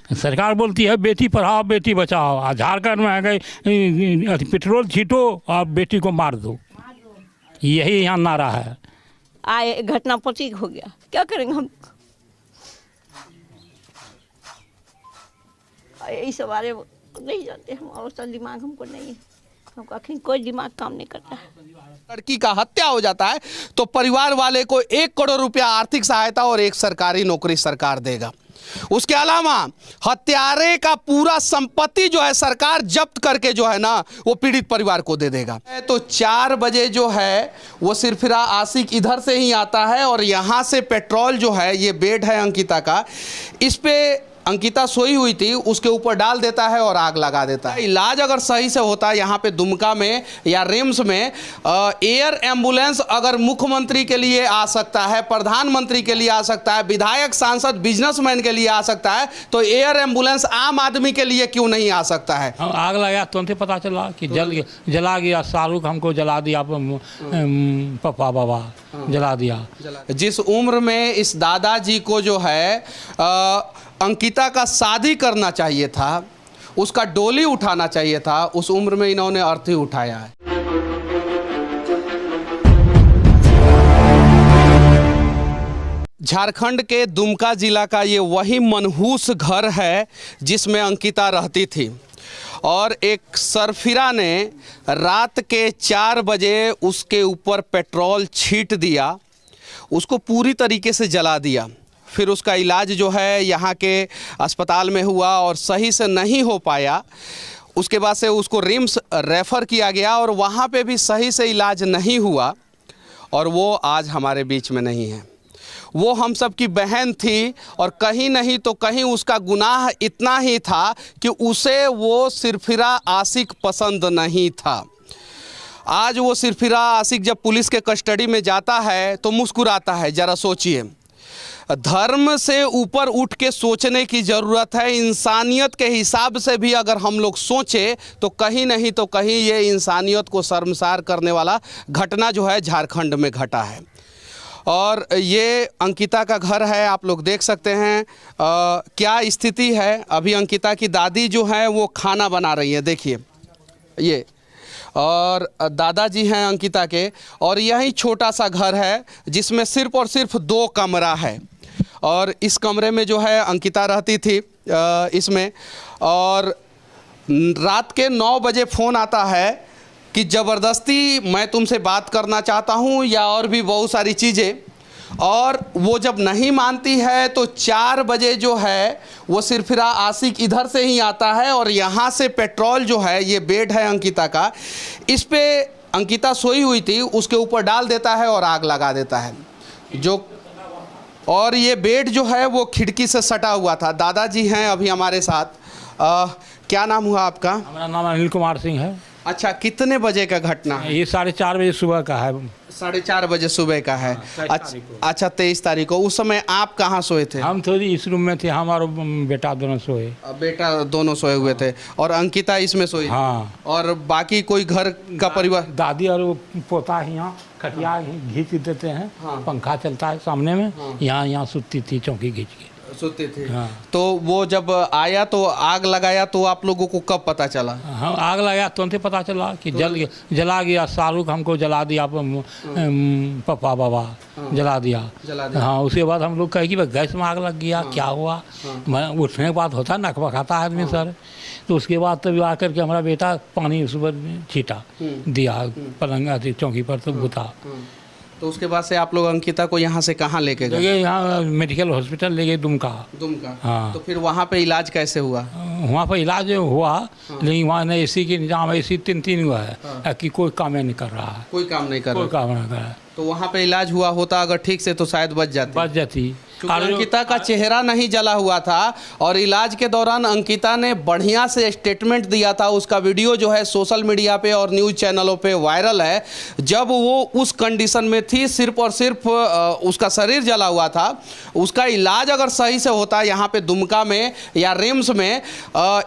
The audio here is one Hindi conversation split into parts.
सरकार बोलती है बेटी पढ़ाओ बेटी बचाओ, और झारखंड में आ गए पेट्रोल छीटो और बेटी को मार दो, यही यहाँ नारा है। आए घटना प्रतीक हो गया, क्या करेंगे हम? इस बारे में नहीं जानते हम, और उसका दिमाग हमको नहीं है, हमको आखिर कोई दिमाग काम नहीं करता है। लड़की का हत्या हो जाता है तो परिवार वाले को 1 करोड़ रुपया आर्थिक सहायता और एक सरकारी नौकरी सरकार देगा। उसके अलावा हत्यारे का पूरा संपत्ति जो है सरकार जब्त करके जो है ना वो पीड़ित परिवार को दे देगा। तो 4 बजे जो है वो सिरफिरा आशिक इधर से ही आता है और यहाँ से पेट्रोल जो है, ये बेड है अंकिता का, इस पे अंकिता सोई हुई थी, उसके ऊपर डाल देता है और आग लगा देता है। इलाज अगर सही से होता है यहाँ पे दुमका में या रिम्स में, एयर एम्बुलेंस अगर मुख्यमंत्री के लिए आ सकता है, प्रधानमंत्री के लिए आ सकता है, विधायक सांसद बिजनेसमैन के लिए आ सकता है, तो एयर एम्बुलेंस आम आदमी के लिए क्यों नहीं आ सकता है? आग लगा तुरंत पता चला कि जला गया, शाहरुख हमको जला दिया, पापा बाबा जला दिया। जिस उम्र में इस दादाजी को जो है अंकिता का शादी करना चाहिए था, उसका डोली उठाना चाहिए था, उस उम्र में इन्होंने अर्थी उठाया है। झारखंड के दुमका जिला का ये वही मनहूस घर है जिसमें अंकिता रहती थी, और एक सरफिरा ने रात के 4 बजे उसके ऊपर पेट्रोल छीट दिया, उसको पूरी तरीके से जला दिया। फिर उसका इलाज जो है यहाँ के अस्पताल में हुआ और सही से नहीं हो पाया। उसके बाद से उसको रिम्स रेफ़र किया गया और वहाँ पे भी सही से इलाज नहीं हुआ, और वो आज हमारे बीच में नहीं है। वो हम सब की बहन थी, और कहीं नहीं तो कहीं उसका गुनाह इतना ही था कि उसे वो सिरफिरा आशिक पसंद नहीं था। आज वो सिरफिरा आशिक जब पुलिस के कस्टडी में जाता है तो मुस्कुराता है। ज़रा सोचिए, धर्म से ऊपर उठ के सोचने की ज़रूरत है। इंसानियत के हिसाब से भी अगर हम लोग सोचें तो कहीं नहीं तो कहीं ये इंसानियत को शर्मसार करने वाला घटना जो है झारखंड में घटा है। और ये अंकिता का घर है, आप लोग देख सकते हैं क्या स्थिति है। अभी अंकिता की दादी जो है वो खाना बना रही है, देखिए ये, और दादाजी हैं अंकिता के, और यही छोटा सा घर है जिसमें सिर्फ और सिर्फ 2 कमरा है, और इस कमरे में जो है अंकिता रहती थी इसमें। और रात के 9 बजे फ़ोन आता है कि ज़बरदस्ती मैं तुमसे बात करना चाहता हूँ या और भी बहुत सारी चीज़ें, और वो जब नहीं मानती है तो 4 बजे जो है वो सिरफिरा आशिक इधर से ही आता है और यहाँ से पेट्रोल जो है, ये बेड है अंकिता का, इस पे अंकिता सोई हुई थी, उसके ऊपर डाल देता है और आग लगा देता है। और ये बेड जो है वो खिड़की से सटा हुआ था। दादाजी हैं अभी हमारे साथ। क्या नाम हुआ आपका? हमारा नाम अनिल कुमार सिंह है। अच्छा, कितने बजे का घटना है? ये 4:30 बजे सुबह का है। 4:30 बजे सुबह का है। अच्छा, 23 तारीख को। उस समय आप कहाँ सोए थे? हम थोड़ी इस रूम में थे, हम और बेटा दोनों सोए। बेटा दोनों सोए हुए थे, और अंकिता इसमें सोई? हाँ। और बाकी कोई घर का परिवार? दादी और पोता यहाँ खटिया घींच देते हैं। हाँ। पंखा चलता है सामने में। हाँ। यहाँ सुतती थी, चौकी घींच के सोते थे। हाँ। तो वो जब आया तो आग लगाया, तो आप लोगों को कब पता चला? हाँ, आग लगाया तुरंत पता चला कि जला गया, शाहरुख हमको जला दिया, पापा बाबा जला दिया। हाँ, उसके बाद हम लोग कहे कि गैस में आग लग गया। क्या हुआ? मैं उठने के बाद होता नक बखाता आदमी सर। तो उसके बाद तभी आकर के हमारा बेटा पानी उस पर छीटा दिया, पलंग चौकी पर, तो बुता। तो उसके बाद से आप लोग अंकिता को यहाँ से कहाँ लेके गए? यहाँ मेडिकल हॉस्पिटल ले गए, दुमका। हाँ। तो फिर वहाँ पे इलाज कैसे हुआ? वहाँ पर इलाज हुआ। हाँ। लेकिन वहाँ न AC की निजाम, AC 3 हुआ है। हाँ। कि कोई काम नहीं कर रहा है। कोई काम नहीं कर रहा है। तो वहाँ पे इलाज हुआ होता अगर ठीक से तो शायद बच जाती। अंकिता का चेहरा नहीं जला हुआ था, और इलाज के दौरान अंकिता ने बढ़िया से स्टेटमेंट दिया था। उसका वीडियो जो है सोशल मीडिया पे और न्यूज़ चैनलों पे वायरल है। जब वो उस कंडीशन में थी, सिर्फ और सिर्फ उसका शरीर जला हुआ था। उसका इलाज अगर सही से होता यहाँ पे दुमका में या रिम्स में,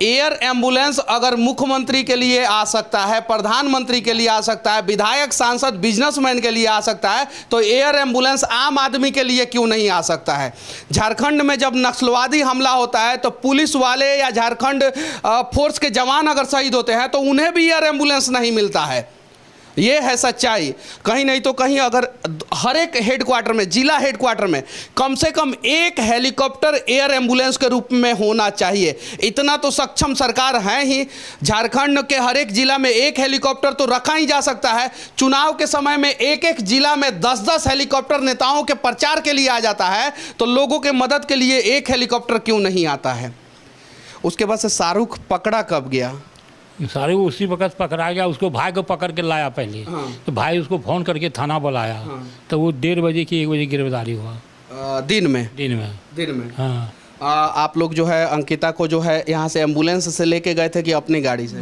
एयर एम्बुलेंस अगर मुख्यमंत्री के लिए आ सकता है, प्रधानमंत्री के लिए आ सकता है, विधायक सांसद बिजनेसमैन के लिए आ सकता सकता है तो एयर एम्बुलेंस आम आदमी के लिए क्यों नहीं आ सकता है? झारखंड में जब नक्सलवादी हमला होता है तो पुलिस वाले या झारखंड फोर्स के जवान अगर शहीद होते हैं तो उन्हें भी एयर एम्बुलेंस नहीं मिलता है। ये है सच्चाई। कहीं नहीं तो कहीं अगर हर एक हेडक्वार्टर में, जिला हेडक्वार्टर में कम से कम एक हेलीकॉप्टर एयर एम्बुलेंस के रूप में होना चाहिए। इतना तो सक्षम सरकार है ही। झारखंड के हर एक जिला में एक हेलीकॉप्टर तो रखा ही जा सकता है। चुनाव के समय में एक एक जिला में 10-10 हेलीकॉप्टर नेताओं के प्रचार के लिए आ जाता है, तो लोगों के मदद के लिए एक हेलीकॉप्टर क्यों नहीं आता है? उसके बाद से शाहरुख पकड़ा कब गया? सारे उसी वक्त पकड़ा गया। उसको भाई को पकड़ के लाया पहले। तो भाई उसको फ़ोन करके थाना बुलाया। तो वो 1:30 बजे की 1 बजे गिरफ्तारी हुआ। दिन में। हाँ। आप लोग जो है अंकिता को जो है यहाँ से एम्बुलेंस से लेके गए थे कि अपनी गाड़ी से?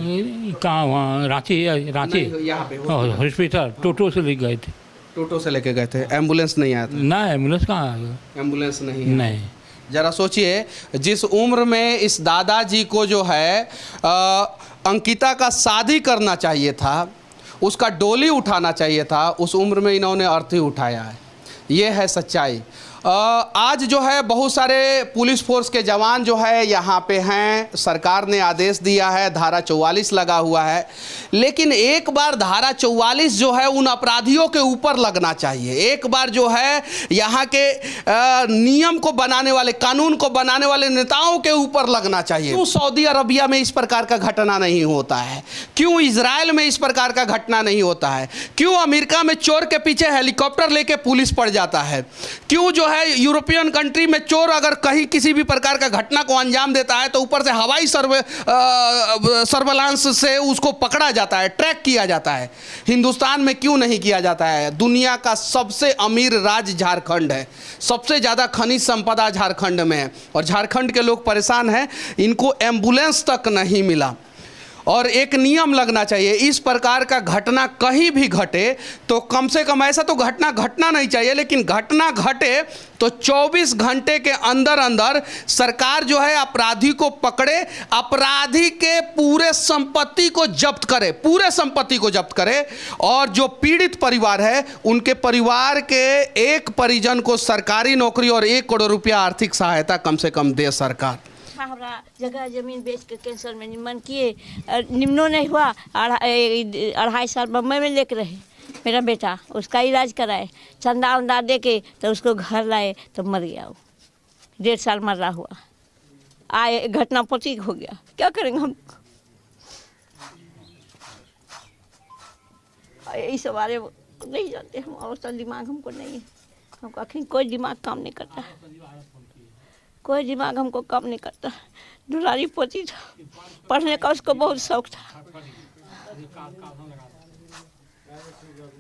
कहाँ? वहाँ रांची यहाँ पे हॉस्पिटल टोटो से ले गए थे। टोटो से लेके गए थे, एम्बुलेंस नहीं आया था? ना, एम्बुलेंस कहाँ आया? एम्बुलेंस नहीं। जरा सोचिए, जिस उम्र में इस दादाजी को जो है अंकिता का शादी करना चाहिए था, उसका डोली उठाना चाहिए था, उस उम्र में इन्होंने अर्थी उठाया है। ये है सच्चाई। आज जो है बहुत सारे पुलिस फोर्स के जवान जो है यहाँ पे हैं। सरकार ने आदेश दिया है, धारा 44 लगा हुआ है, लेकिन एक बार धारा 44 जो है उन अपराधियों के ऊपर लगना चाहिए। एक बार जो है यहाँ के नियम को बनाने वाले, कानून को बनाने वाले नेताओं के ऊपर लगना चाहिए। क्यों सऊदी अरबिया में इस प्रकार का घटना नहीं होता है? क्यों इजराइल में इस प्रकार का घटना नहीं होता है? क्यों अमेरिका में चोर के पीछे हेलीकॉप्टर लेके पुलिस पड़ जाता है? क्यों जो यूरोपियन कंट्री में चोर अगर कहीं किसी भी प्रकार का घटना को अंजाम देता है तो ऊपर से हवाई सर्वेलांस से उसको पकड़ा जाता है, ट्रैक किया जाता है? हिंदुस्तान में क्यों नहीं किया जाता है? दुनिया का सबसे अमीर राज्य झारखंड है, सबसे ज़्यादा खनिज संपदा झारखंड में है, और झारखंड के लोग परेशान हैं। इनको एम्बुलेंस तक नहीं मिला। और एक नियम लगना चाहिए, इस प्रकार का घटना कहीं भी घटे तो कम से कम, ऐसा तो घटना नहीं चाहिए, लेकिन घटना घटे तो 24 घंटे के अंदर अंदर सरकार जो है अपराधी को पकड़े, अपराधी के पूरे संपत्ति को जब्त करे, और जो पीड़ित परिवार है उनके परिवार के एक परिजन को सरकारी नौकरी और 1 करोड़ रुपया आर्थिक सहायता कम से कम दे सरकार। हमारा जगह जमीन बेच के कैंसर में निमन किए, निम्नो नहीं हुआ। 2.5 साल बम्बई में लेकर रहे मेरा बेटा, उसका इलाज कराए, चंदा उंदा दे के तो उसको घर लाए तो मर गया वो। 1.5 साल मर रहा हुआ, आए घटना प्रतीक हो गया। क्या करेंगे हम? इस बारे नहीं जानते हम, और तो दिमाग हमको नहीं है। हमको आखिर कोई दिमाग काम नहीं करता, कोई दिमाग हमको काम नहीं करता। दुलारी पोती था, पढ़ने का उसको बहुत शौक था,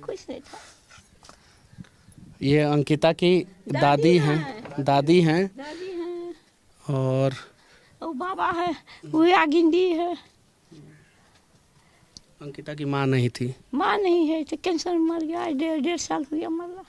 कुछ नहीं था। ये अंकिता की दादी हैं। और वो बाबा है, वो आगिंदी है। अंकिता की माँ नहीं थी? माँ नहीं है, तो कैंसर में मर गया। 1.5 साल हो गया मर रहा।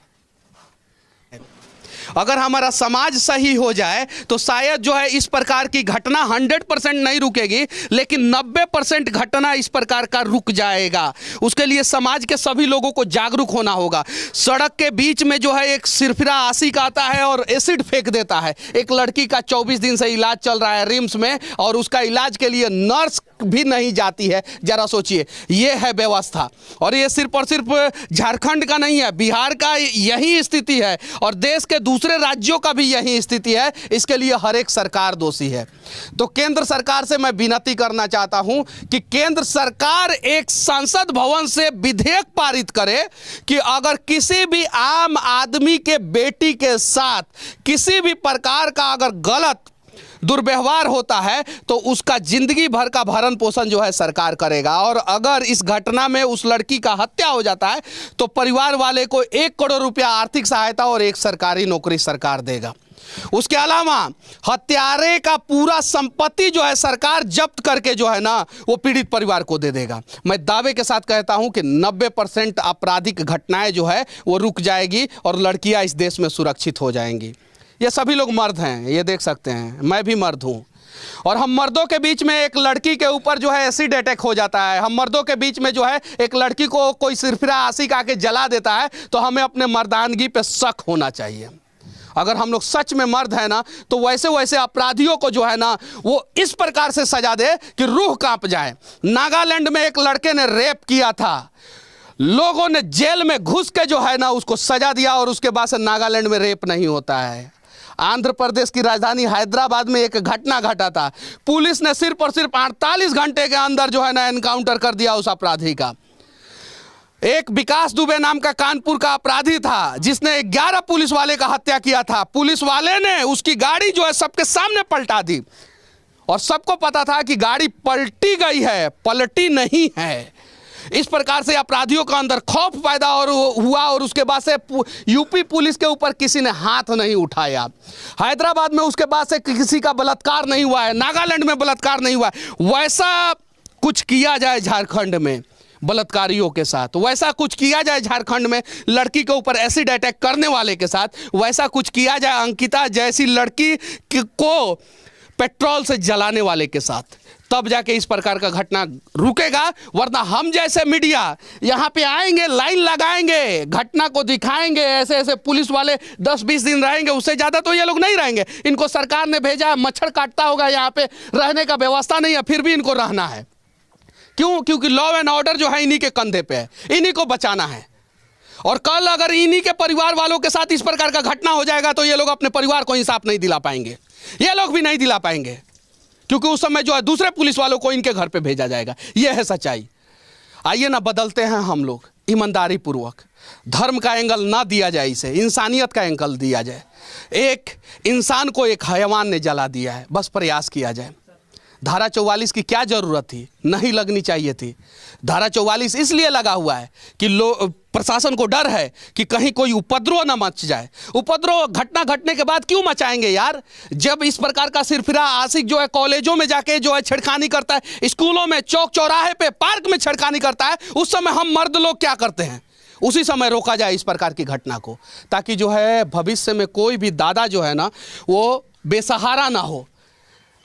अगर हमारा समाज सही हो जाए तो शायद जो है इस प्रकार की घटना 100% नहीं रुकेगी, लेकिन 90% घटना इस प्रकार का रुक जाएगा। उसके लिए समाज के सभी लोगों को जागरूक होना होगा। सड़क के बीच में जो है एक सिरफिरा आशिक आता है और एसिड फेंक देता है। एक लड़की का 24 दिन से इलाज चल रहा है रिम्स में, और उसका इलाज के लिए नर्स भी नहीं जाती है। जरा सोचिए, ये है व्यवस्था। और ये सिर्फ और सिर्फ झारखंड का नहीं है, बिहार का यही स्थिति है, और देश के दूसरे राज्यों का भी यही स्थिति है। इसके लिए हर एक सरकार दोषी है। तो केंद्र सरकार से मैं विनती करना चाहता हूं कि केंद्र सरकार एक संसद भवन से विधेयक पारित करे कि अगर किसी भी आम आदमी के बेटी के साथ किसी भी प्रकार का अगर गलत दुर्व्यवहार होता है तो उसका जिंदगी भर का भरण पोषण जो है सरकार करेगा। और अगर इस घटना में उस लड़की का हत्या हो जाता है तो परिवार वाले को 1 करोड़ रुपया आर्थिक सहायता और 1 सरकारी नौकरी सरकार देगा। उसके अलावा हत्यारे का पूरा संपत्ति जो है सरकार जब्त करके जो है ना वो पीड़ित परिवार को दे देगा। मैं दावे के साथ कहता हूं कि 90% आपराधिक घटनाएं जो है वो रुक जाएगी और लड़कियां इस देश में सुरक्षित हो जाएंगी। ये सभी लोग मर्द हैं, ये देख सकते हैं, मैं भी मर्द हूँ। और हम मर्दों के बीच में एक लड़की के ऊपर जो है एसिड अटैक हो जाता है, हम मर्दों के बीच में जो है एक लड़की को कोई सिरफिरा आशिक आके जला देता है, तो हमें अपने मर्दानगी पे शक होना चाहिए। अगर हम लोग सच में मर्द हैं ना, तो वैसे वैसे अपराधियों को जो है ना वो इस प्रकार से सजा दे कि रूह कांप जाए। नागालैंड में एक लड़के ने रेप किया था, लोगों ने जेल में घुस के जो है ना उसको सजा दिया, और उसके बाद से नागालैंड में रेप नहीं होता है। आंध्र प्रदेश की राजधानी हैदराबाद में एक घटना घटा था, पुलिस ने सिर्फ और सिर्फ 48 घंटे के अंदर जो है ना एनकाउंटर कर दिया उस अपराधी का। एक विकास दुबे नाम का कानपुर का अपराधी था जिसने 11 पुलिस वाले का हत्या किया था। पुलिस वाले ने उसकी गाड़ी जो है सबके सामने पलटा दी, और सबको पता था कि गाड़ी पलटी गई है, पलटी नहीं है। इस प्रकार से अपराधियों का अंदर खौफ पैदा हुआ, और उसके बाद से यूपी पुलिस के ऊपर किसी ने हाथ नहीं उठाया। हैदराबाद में उसके बाद से किसी का बलात्कार नहीं हुआ है, नागालैंड में बलात्कार नहीं हुआ है। वैसा कुछ किया जाए झारखंड में बलात्कारियों के साथ, वैसा कुछ किया जाए झारखंड में लड़की के ऊपर एसिड अटैक करने वाले के साथ, वैसा कुछ किया जाए अंकिता जैसी लड़की को पेट्रोल से जलाने वाले के साथ, तब जाके इस प्रकार का घटना रुकेगा। वरना हम जैसे मीडिया यहाँ पे आएंगे, लाइन लगाएंगे, घटना को दिखाएंगे, ऐसे ऐसे पुलिस वाले 10-20 दिन रहेंगे, उससे ज़्यादा तो ये लोग नहीं रहेंगे। इनको सरकार ने भेजा है, मच्छर काटता होगा, यहाँ पे रहने का व्यवस्था नहीं है, फिर भी इनको रहना है। क्यों? क्योंकि लॉ एंड ऑर्डर जो है इन्हीं के कंधे पे है, इन्हीं को बचाना है। और कल अगर इन्हीं के परिवार वालों के साथ इस प्रकार का घटना हो जाएगा तो ये लोग अपने परिवार को इंसाफ नहीं दिला पाएंगे, ये लोग भी नहीं दिला पाएंगे, क्योंकि उस समय जो है दूसरे पुलिस वालों को इनके घर पे भेजा जाएगा। यह है सच्चाई। आइए ना बदलते हैं हम लोग ईमानदारी पूर्वक, धर्म का एंगल ना दिया जाए, इसे इंसानियत का एंगल दिया जाए। एक इंसान को एक हैवान ने जला दिया है, बस प्रयास किया जाए। धारा 44 की क्या ज़रूरत थी? नहीं लगनी चाहिए थी। धारा 44 इसलिए लगा हुआ है कि प्रशासन को डर है कि कहीं कोई उपद्रव ना मच जाए। उपद्रव घटना घटने के बाद क्यों मचाएंगे यार? जब इस प्रकार का सिरफिरा आशिक जो है कॉलेजों में जाके जो है छेड़खानी करता है, स्कूलों में, चौक चौराहे पे, पार्क में छेड़खानी करता है, उस समय हम मर्द लोग क्या करते हैं? उसी समय रोका जाए इस प्रकार की घटना को, ताकि जो है भविष्य में कोई भी दादा जो है ना वो बेसहारा ना हो।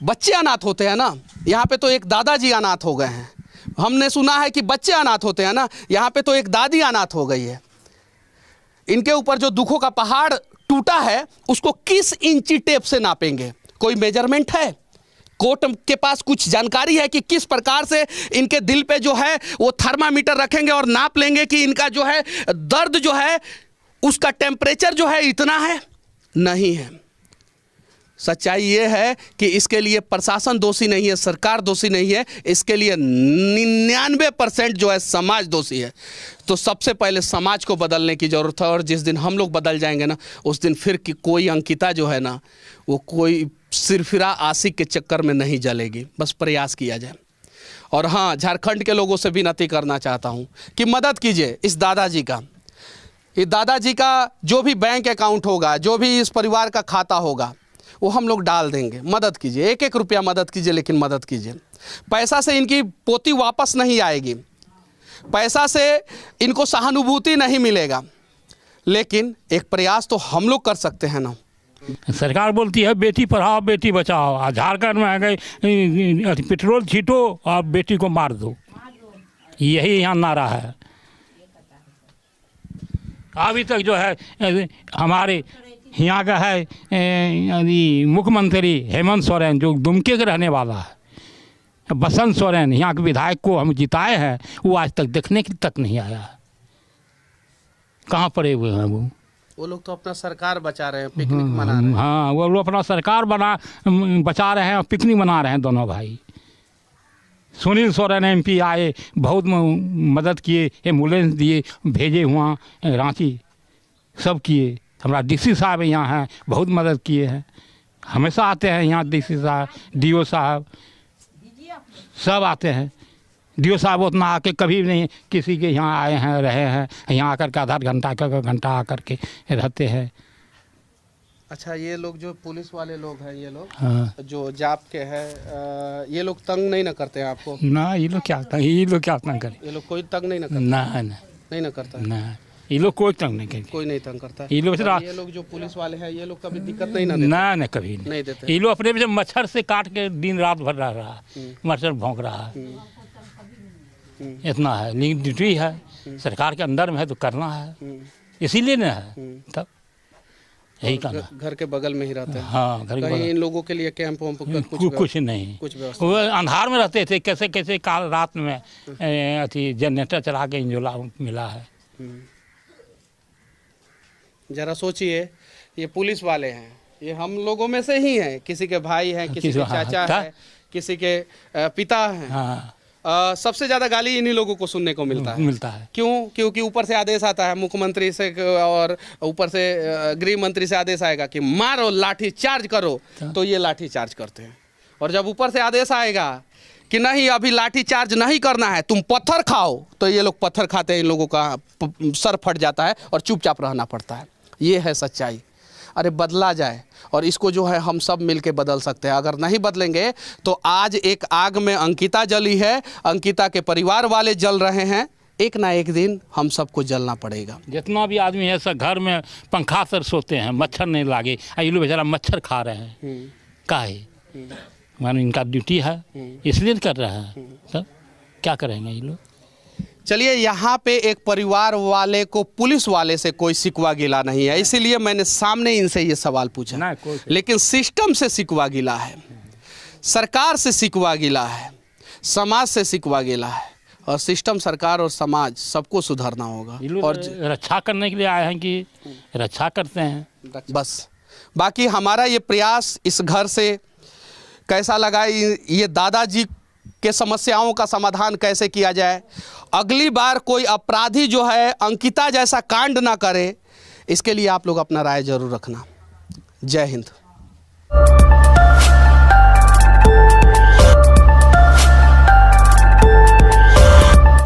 बच्चे अनाथ होते हैं ना, यहाँ पे तो एक दादाजी अनाथ हो गए हैं। हमने सुना है कि बच्चे अनाथ होते हैं ना, यहाँ पे तो एक दादी अनाथ हो गई है। इनके ऊपर जो दुखों का पहाड़ टूटा है उसको किस इंची टेप से नापेंगे? कोई मेजरमेंट है? कोर्ट के पास कुछ जानकारी है कि किस प्रकार से इनके दिल पे जो है वो थर्मामीटर रखेंगे और नाप लेंगे कि इनका जो है दर्द जो है उसका टेम्परेचर जो है इतना है? नहीं है। सच्चाई ये है कि इसके लिए प्रशासन दोषी नहीं है, सरकार दोषी नहीं है, इसके लिए 99% जो है समाज दोषी है। तो सबसे पहले समाज को बदलने की ज़रूरत है, और जिस दिन हम लोग बदल जाएंगे ना, उस दिन फिर कि कोई अंकिता जो है ना वो कोई सिरफिरा आशिक के चक्कर में नहीं जलेगी। बस प्रयास किया जाए। और हाँ, झारखंड के लोगों से विनती करना चाहता हूँ कि मदद कीजिए इस दादाजी का। इस दादाजी का जो भी बैंक अकाउंट होगा, जो भी इस परिवार का खाता होगा, वो हम लोग डाल देंगे। मदद कीजिए, 1-1 रुपया मदद कीजिए, लेकिन मदद कीजिए। पैसा से इनकी पोती वापस नहीं आएगी, पैसा से इनको सहानुभूति नहीं मिलेगा, लेकिन एक प्रयास तो हम लोग कर सकते हैं ना। सरकार बोलती है बेटी पढ़ाओ बेटी बचाओ, झारखंड में आ गए पेट्रोल छीटो और बेटी को मार दो, यही यहाँ नारा है। अभी तक जो है हमारे यहाँ का है मुख्यमंत्री हेमंत सोरेन जो दुमके के रहने वाला है, बसंत सोरेन यहाँ के विधायक को हम जिताए हैं, वो आज तक देखने की तक नहीं आया। कहाँ पड़े हुए हैं वो लोग तो अपना सरकार बचा रहे हैं, पिकनिक मना रहे हैं। हाँ, वो लोग अपना सरकार बचा रहे हैं और पिकनिक मना रहे हैं दोनों भाई। सुनील सोरेन MP आए, बहुत मदद किए, एम्बुलेंस दिए, भेजे वहाँ रांची, सब किए। हमारा DC साहब यहाँ हैं, बहुत मदद किए हैं, हमेशा आते हैं यहाँ। DC साहब, DO साहब सब आते हैं। DO साहब उतना आके कभी नहीं किसी के यहाँ आए हैं, रहे हैं। यहाँ आकर के आधा घंटा आकर के रहते हैं। अच्छा, ये लोग जो पुलिस वाले लोग हैं, ये लोग हाँ, जो जाप के हैं, ये लोग तंग नहीं ना करते हैं आपको? ना, ये लोग क्या तंग करें? ये लोग कोई तंग नहीं ना करते? नहीं ना करता ना, ये लोग कोई तंग नहीं करेंगे, कोई नहीं तंग करता है। ये लोग और ये लोग जो पुलिस वाले हैं ये लोग कभी दिक्कत नहीं ना देते? ना कभी नहीं देते। ये लोग अपने में मच्छर से काट के दिन रात भर रहा है, मच्छर भौंक रहा है, इतना है। लेकिन ड्यूटी है, सरकार के अंदर में है तो करना है, इसीलिए ना है। तब यही करना। घर के बगल में ही रहते हैं। हाँ, घर के कहीं बगल। इन लोगों के लिए कैंप वैम्प कुछ नहीं, कुछ व्यवस्था? वो अंधार में रहते थे, कैसे कैसे काल रात में अथी जनरेटर चला के इंजोला मिला है। जरा सोचिए, ये पुलिस वाले हैं, ये हम लोगों में से ही हैं, किसी के भाई हैं, किसी के चाचा है, किसी के पिता हैं। हाँ, सबसे ज्यादा गाली इन्हीं लोगों को सुनने को मिलता है। क्यों? क्योंकि ऊपर से आदेश आता है मुख्यमंत्री से और ऊपर से गृह मंत्री से आदेश आएगा कि मारो, लाठी चार्ज करो, तो ये लाठी चार्ज करते हैं। और जब ऊपर से आदेश आएगा कि नहीं अभी लाठी चार्ज नहीं करना है, तुम पत्थर खाओ, तो ये लोग पत्थर खाते हैं, इन लोगों का सर फट जाता है और चुपचाप रहना पड़ता है। ये है सच्चाई। अरे बदला जाए, और इसको जो है हम सब मिलके बदल सकते हैं। अगर नहीं बदलेंगे तो आज एक आग में अंकिता जली है, अंकिता के परिवार वाले जल रहे हैं, एक ना एक दिन हम सबको जलना पड़ेगा। जितना भी आदमी है सब घर में पंखा से सोते हैं, मच्छर नहीं लागे। ये लोग बेचारा मच्छर खा रहे हैं, काहे? मानो इनका ड्यूटी है, इसलिए कर रहे हैं। तब क्या करेंगे ये लोग? चलिए, यहाँ पे एक परिवार वाले को पुलिस वाले से कोई शिकवा गिला नहीं है, इसीलिए मैंने सामने इनसे ये सवाल पूछा। लेकिन सिस्टम से शिकवा गिला है, सरकार से शिकवा गिला है, समाज से शिकवा गिला है। और सिस्टम, सरकार और समाज सबको सुधारना होगा। और रक्षा करने के लिए आए हैं कि रक्षा करते हैं बस। बाकी हमारा ये प्रयास इस घर से कैसा लगा, ये दादाजी के समस्याओं का समाधान कैसे किया जाए, अगली बार कोई अपराधी जो है अंकिता जैसा कांड ना करे, इसके लिए आप लोग अपना राय जरूर रखना। जय हिंद।